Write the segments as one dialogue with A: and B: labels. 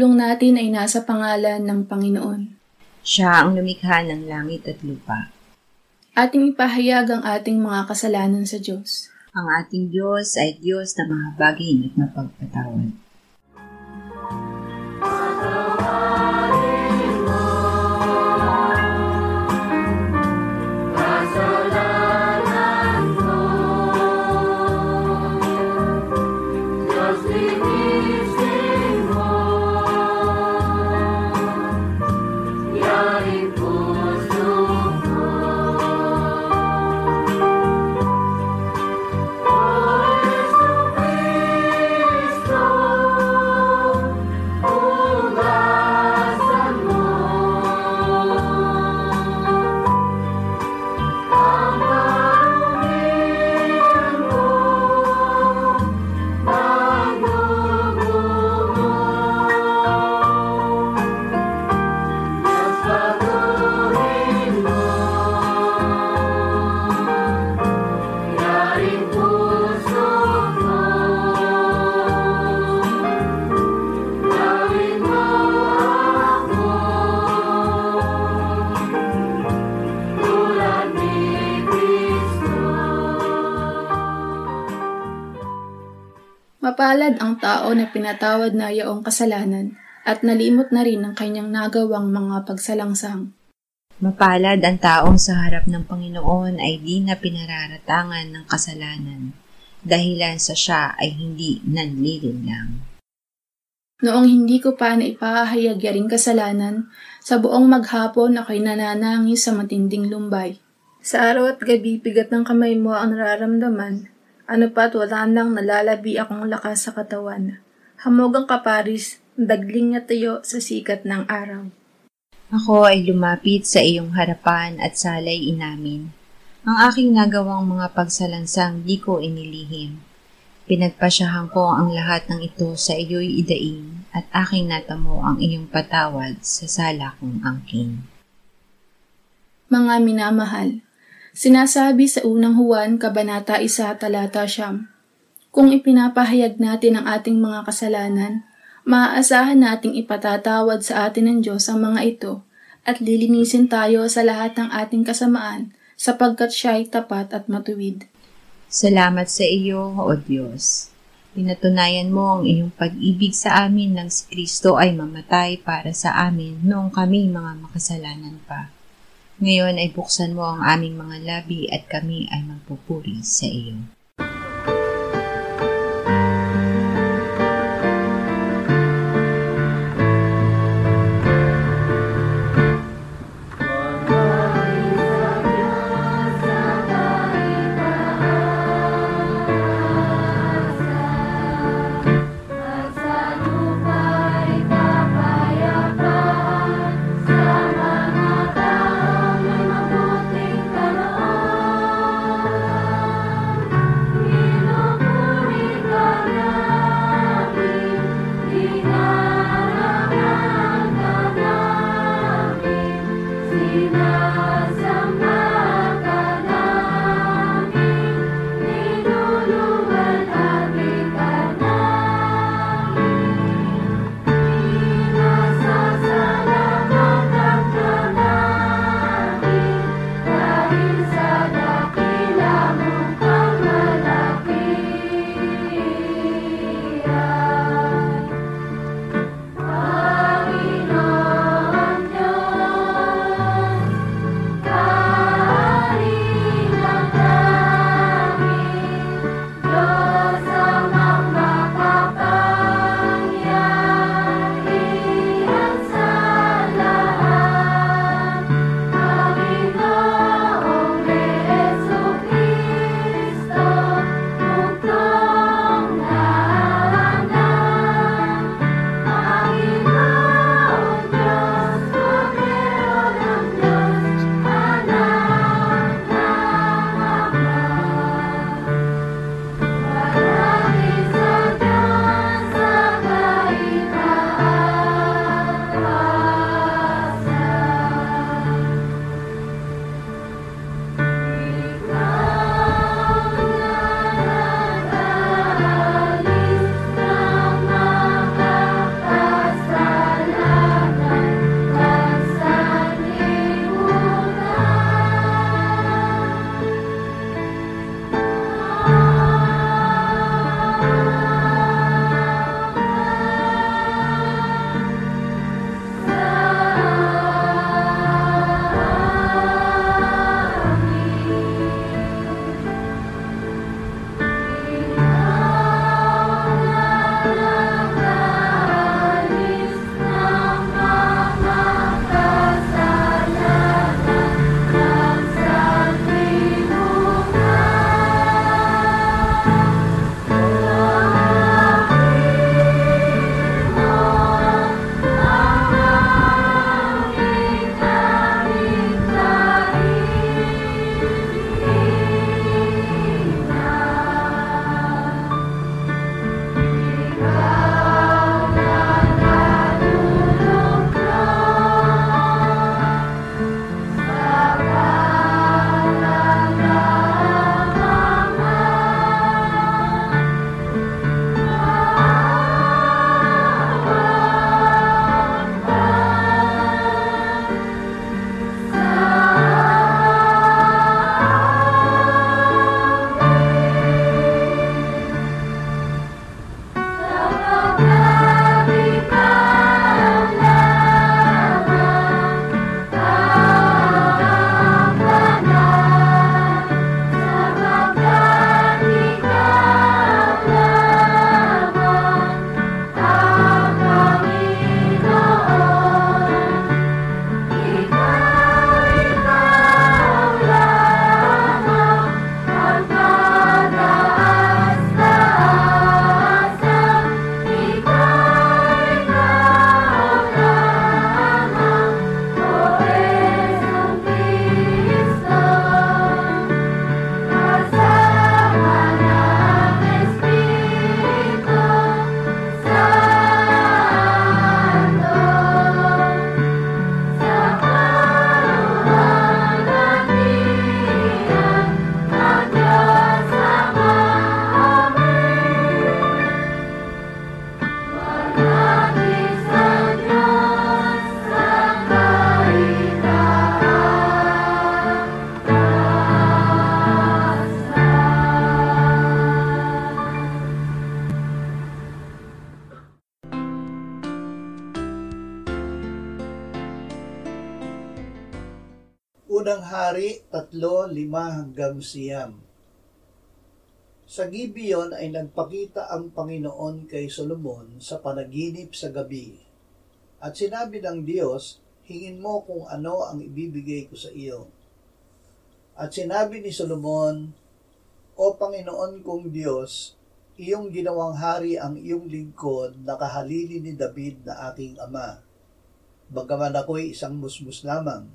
A: pagtulong natin ay nasa pangalan ng Panginoon.
B: Siya ang lumikha ng langit at lupa.
A: Ating ipahayag ang ating mga kasalanan sa Diyos.
B: Ang ating Diyos ay Diyos na mahabagin at mapagpatawad.
A: Mapalad ang tao na pinatawad na yaong kasalanan at nalimot na rin ang kanyang nagawang mga pagsalangsang.
B: Mapalad ang taong sa harap ng Panginoon ay di na pinararatangan ng kasalanan, dahilan sa siya ay hindi nanlilinlang.
A: Noong hindi ko pa naipahayag yaring kasalanan, sa buong maghapon ako'y nananangis sa matinding lumbay. Sa araw at gabi, bigat ng kamay mo ang nararamdaman. Ano pa't wala nang nalalabi akong lakas sa katawan. Hamog ang kaparis, dagling na tayo sa sikat ng araw.
B: Ako ay lumapit sa iyong harapan at salay inamin. Ang aking nagawang mga pagsalansang di ko inilihim. Pinagpasyahan ko ang lahat ng ito sa iyo'y idaing at aking natamo ang iyong patawad sa sala kong angkin.
A: Mga minamahal, sinasabi sa unang Juan, Kabanata 1, Talata 9, kung ipinapahayag natin ang ating mga kasalanan, maaasahan nating ipatatawad sa atin ng Diyos ang mga ito at lilinisin tayo sa lahat ng ating kasamaan sapagkat siya ay tapat at matuwid.
B: Salamat sa iyo, O Diyos. Pinatunayan mo ang iyong pag-ibig sa amin nang si Kristo ay mamatay para sa amin noong kami mga makasalanan pa. Ngayon ay buksan mo ang aming mga labi at kami ay magpupuri sa iyo.
C: Unang Hari 3:5-9. Sa Gibeon ay nagpakita ang Panginoon kay Solomon sa panaginip sa gabi. At sinabi ng Diyos, hingin mo kung ano ang ibibigay ko sa iyo. At sinabi ni Solomon, O Panginoon kong Diyos, iyong ginawang hari ang iyong lingkod na kahalili ni David na aking ama. Bagaman ako'y isang musmus lamang,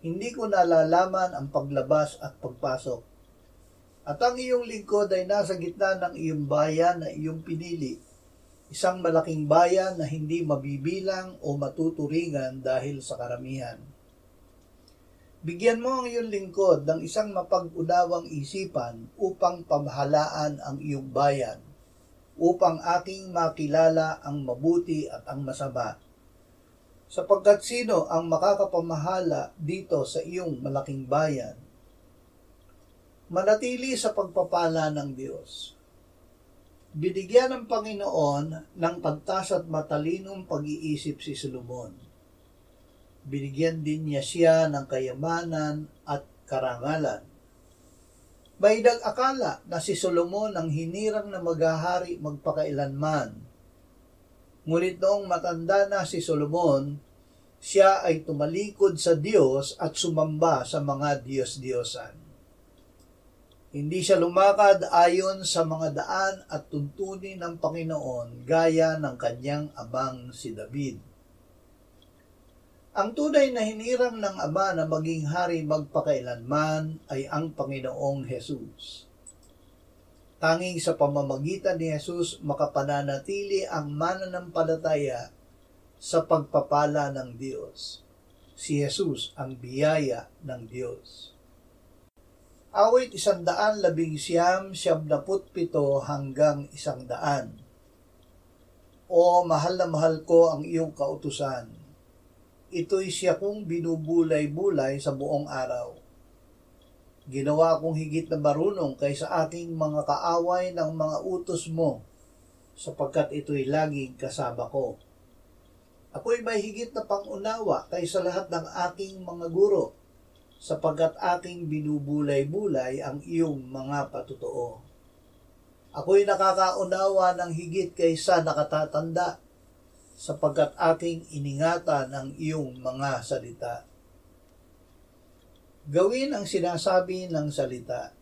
C: hindi ko nalalaman ang paglabas at pagpasok. At ang iyong lingkod ay nasa gitna ng iyong bayan na iyong pinili, isang malaking bayan na hindi mabibilang o matuturingan dahil sa karamihan. Bigyan mo ang iyong lingkod ng isang mapag-unawang isipan upang pamahalaan ang iyong bayan, upang aking makilala ang mabuti at ang masama. Sapagkat sino ang makakapamahala dito sa iyong malaking bayan? Manatili sa pagpapala ng Diyos. Binigyan ng Panginoon ng pantas at matalinong pag-iisip si Solomon. Binigyan din niya siya ng kayamanan at karangalan. May nag-akala na si Solomon ang hinirang na maghahari magpakailanman. Ngunit noong matanda na si Solomon, siya ay tumalikod sa Diyos at sumamba sa mga Diyos-Diyosan. Hindi siya lumakad ayon sa mga daan at tuntunin ng Panginoon gaya ng kanyang amang si David. Ang tunay na hinirang ng ama na maging hari magpakailanman ay ang Panginoong Jesus. Tanging sa pamamagitan ni Jesus makapananatili ang mananampalataya sa pagpapala ng Diyos. Si Jesus ang biyaya ng Diyos. Awit 119:77 hanggang 100. O mahal na mahal ko ang iyong kautusan. Ito'y siya kong binubulay-bulay sa buong araw. Ginawa kong higit na marunong kaysa aking mga kaaway ng mga utos mo, sapagkat ito'y laging kasama ko. Ako'y may higit na pangunawa kaysa lahat ng aking mga guro, sapagkat aking binubulay-bulay ang iyong mga patutuo. Ako'y nakakaunawa ng higit kaysa nakatatanda, sapagkat aking iningatan ang iyong mga salita. Gawin ang sinasabi ng salita.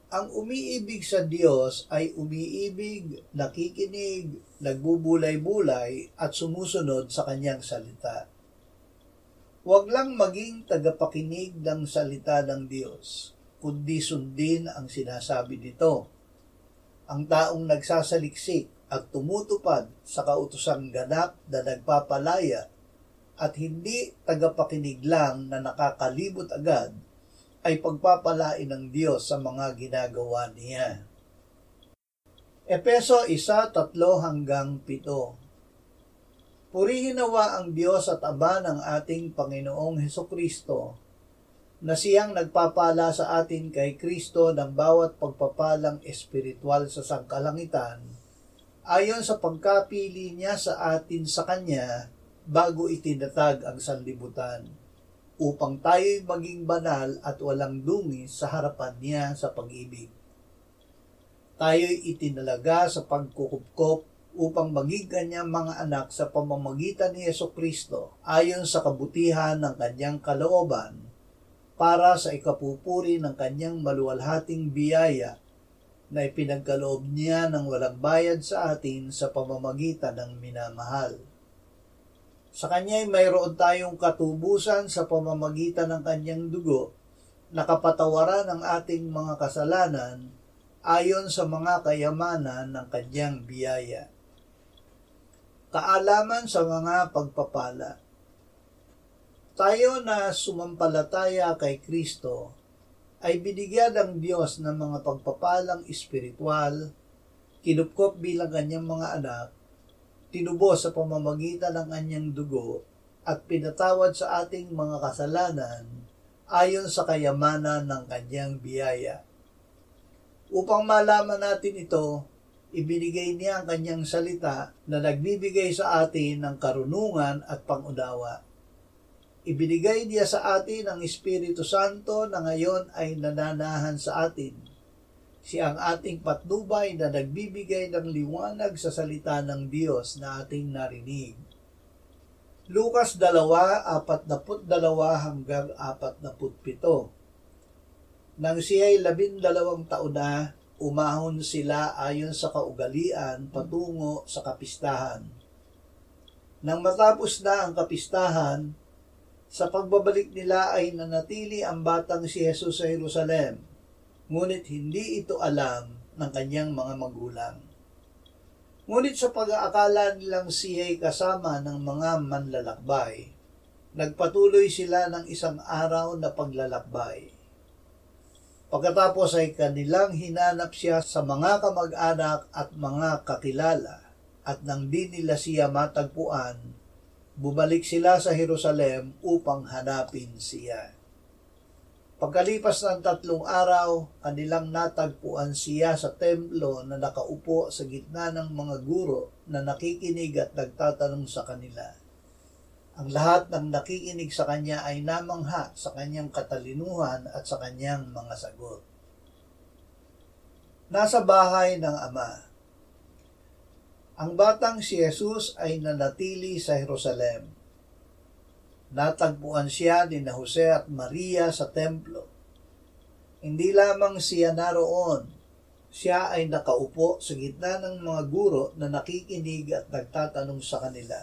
C: Ang umiibig sa Diyos ay umiibig, nakikinig, nagbubulay-bulay at sumusunod sa kanyang salita. Huwag lang maging tagapakinig ng salita ng Diyos, kundi sundin ang sinasabi nito. Ang taong nagsasaliksik at tumutupad sa kautosang ganap na nagpapalaya at hindi tagapakinig lang na nakakalibot agad, ay pagpapalain ng Diyos sa mga ginagawa niya. Efeso 1:3-7. Purihin nawa ang Diyos at Ama ng ating Panginoong Hesukristo, na siyang nagpapala sa atin kay Kristo ng bawat pagpapalang espiritual sa sangkalangitan, ayon sa pagkapili niya sa atin sa Kanya bago itinatag ang sanlibutan, upang tayo'y maging banal at walang dungis sa harapan niya sa pag-ibig. Tayo'y itinalaga sa pagkukupkop upang maging kanyang mga anak sa pamamagitan ni Jesucristo ayon sa kabutihan ng kanyang kalooban para sa ikapupuri ng kanyang maluwalhating biyaya na ipinagkaloob niya ng walang bayad sa atin sa pamamagitan ng minamahal. Sa kanya'y mayroon tayong katubusan sa pamamagitan ng kanyang dugo na kapatawaran ng ating mga kasalanan ayon sa mga kayamanan ng kanyang biyaya. Kaalaman sa mga pagpapala. Tayo na sumampalataya kay Kristo ay binigyan ng Diyos ng mga pagpapalang espiritual, kinupkop bilang kanyang mga anak, tinubos sa pamamagitan ng kanyang dugo, at pinatawad sa ating mga kasalanan ayon sa kayamanan ng kanyang biyaya. Upang malaman natin ito, ibinigay niya ang kanyang salita na nagbibigay sa atin ng karunungan at pangunawa. Ibinigay niya sa atin ang Espiritu Santo na ngayon ay nananahan sa atin. Siya ang ating patnubay na nagbibigay ng liwanag sa salita ng Diyos na ating narinig. Lucas 2:42 hanggang 47. Nang siya'y 12 taon na, umahon sila ayon sa kaugalian patungo sa kapistahan. Nang matapos na ang kapistahan, sa pagbabalik nila ay nanatili ang batang si Jesus sa Jerusalem, ngunit hindi ito alam ng kanyang mga magulang. Ngunit sa pag-aakala nilang siya'y kasama ng mga manlalakbay, nagpatuloy sila ng isang araw na paglalakbay. Pagkatapos ay kanilang hinanap siya sa mga kamag-anak at mga kakilala, at nang di nila siya matagpuan, bumalik sila sa Jerusalem upang hanapin siya. Pagkalipas ng 3 araw, kanilang natagpuan siya sa templo na nakaupo sa gitna ng mga guro na nakikinig at nagtatanong sa kanila. Ang lahat ng nakikinig sa kanya ay namangha sa kanyang katalinuhan at sa kanyang mga sagot. Nasa bahay ng Ama. Ang batang si Jesus ay nanatili sa Jerusalem. Natagpuan siya ni Jose at Maria sa templo. Hindi lamang siya naroon, siya ay nakaupo sa gitna ng mga guro na nakikinig at nagtatanong sa kanila.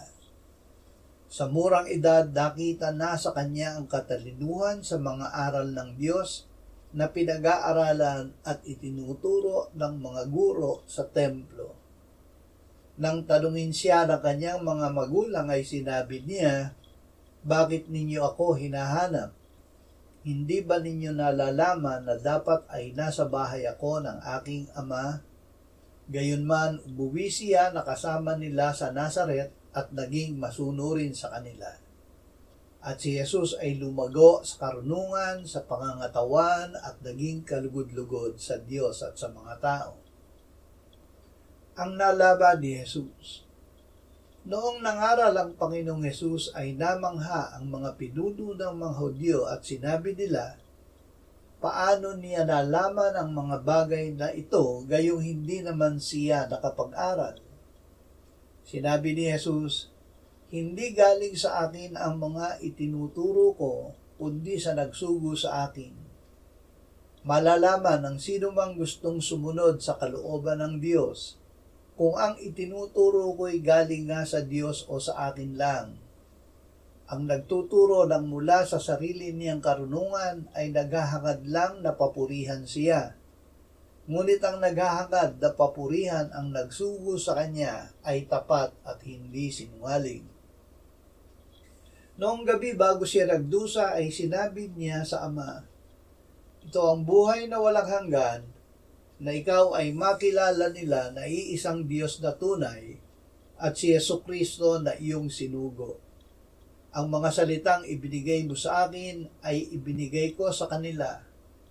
C: Sa murang edad, nakita na sa kanya ang katalinuhan sa mga aral ng Diyos na pinag-aaralan at itinuturo ng mga guro sa templo. Nang tanungin siya ng kanyang mga magulang ay sinabi niya, "Bakit ninyo ako hinahanap? Hindi ba ninyo nalalaman na dapat ay nasa bahay ako ng aking ama?" Gayunman, umuwi siya na kasama nila sa Nazaret at naging masunurin sa kanila. At si Jesus ay lumago sa karunungan, sa pangangatawan at naging kalugod-lugod sa Diyos at sa mga tao. Ang nalaban ni Jesus. Noong nangaral ang Panginoong Jesus ay namangha ang mga pinuno ng mga Hudyo at sinabi nila, paano niya nalaman ang mga bagay na ito gayong hindi naman siya nakapag-aral? Sinabi ni Jesus, hindi galing sa akin ang mga itinuturo ko, kundi sa nagsugo sa akin. Malalaman ng sino mang gustong sumunod sa kalooban ng Diyos, kung ang itinuturo ko'y galing nga sa Diyos o sa akin lang. Ang nagtuturo ng mula sa sarili niyang karunungan ay naghahangad lang na papurihan siya. Ngunit ang naghahangad na papurihan ang nagsugo sa kanya ay tapat at hindi sinungaling. Noong gabi bago siya nagdusa ay sinabi niya sa Ama, ito ang buhay na walang hanggan, na ikaw ay makilala nila na iisang Diyos na tunay at si Jesucristo na iyong sinugo. Ang mga salitang ibinigay mo sa akin ay ibinigay ko sa kanila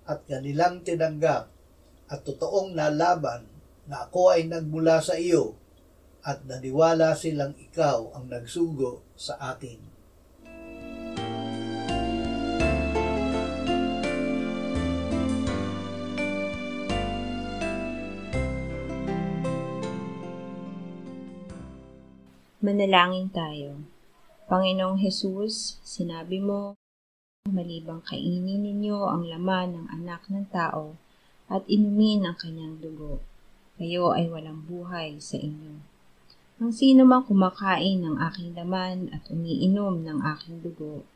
C: at kanilang tinanggap at totoong nalaban na ako ay nagmula sa iyo at naniwala silang ikaw ang nagsugo sa akin.
B: Manalangin tayo. Panginoong Jesus, sinabi mo, malibang kainin ninyo ang laman ng anak ng tao at inumin ang kanyang dugo, kayo ay walang buhay sa inyo. Ang sino mang kumakain ng aking laman at umiinom ng aking dugo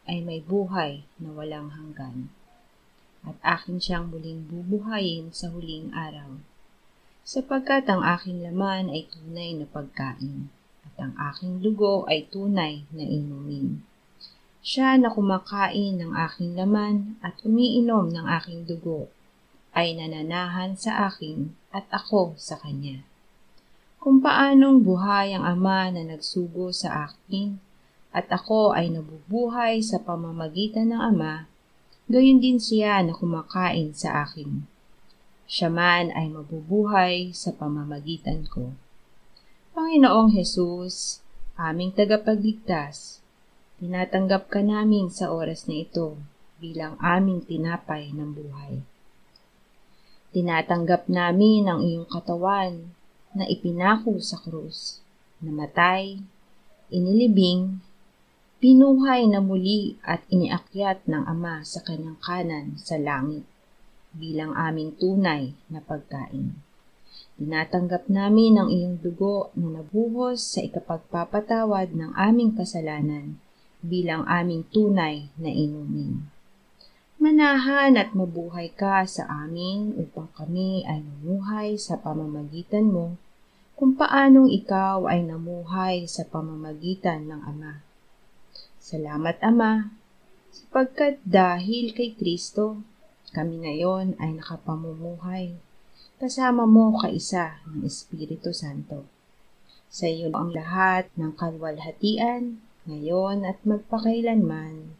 B: ay may buhay na walang hanggan, at akin siyang muling bubuhayin sa huling araw, sapagkat ang aking laman ay tunay na pagkain, at ang aking dugo ay tunay na inumin. Siya na kumakain ng aking laman at umiinom ng aking dugo ay nananahan sa akin at ako sa kanya. Kung paanong buhay ang Ama na nagsugo sa akin at ako ay nabubuhay sa pamamagitan ng Ama, gayon din siya na kumakain sa akin. Siya man ay mabubuhay sa pamamagitan ko. Panginoong Jesus, aming tagapagligtas, Tinatanggap ka namin sa oras na ito bilang aming tinapay ng buhay. Tinatanggap namin ang iyong katawan na ipinako sa krus, namatay, inilibing, pinuhay na muli at iniakyat ng Ama sa kanyang kanan sa langit bilang aming tunay na pagkain. Tinatanggap namin ang iyong dugo na nabuhos sa ikapagpapatawad ng aming kasalanan bilang aming tunay na inumin. Manahan at mabuhay ka sa amin upang kami ay namuhay sa pamamagitan mo kung paanong ikaw ay namuhay sa pamamagitan ng Ama. Salamat, Ama, sapagkat dahil kay Kristo, kami ngayon ay nakapamumuhay kasama mo kaisa ng Espiritu Santo. Sa iyo ang lahat ng kalwalhatian, ngayon at magpakailanman.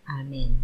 B: Amen.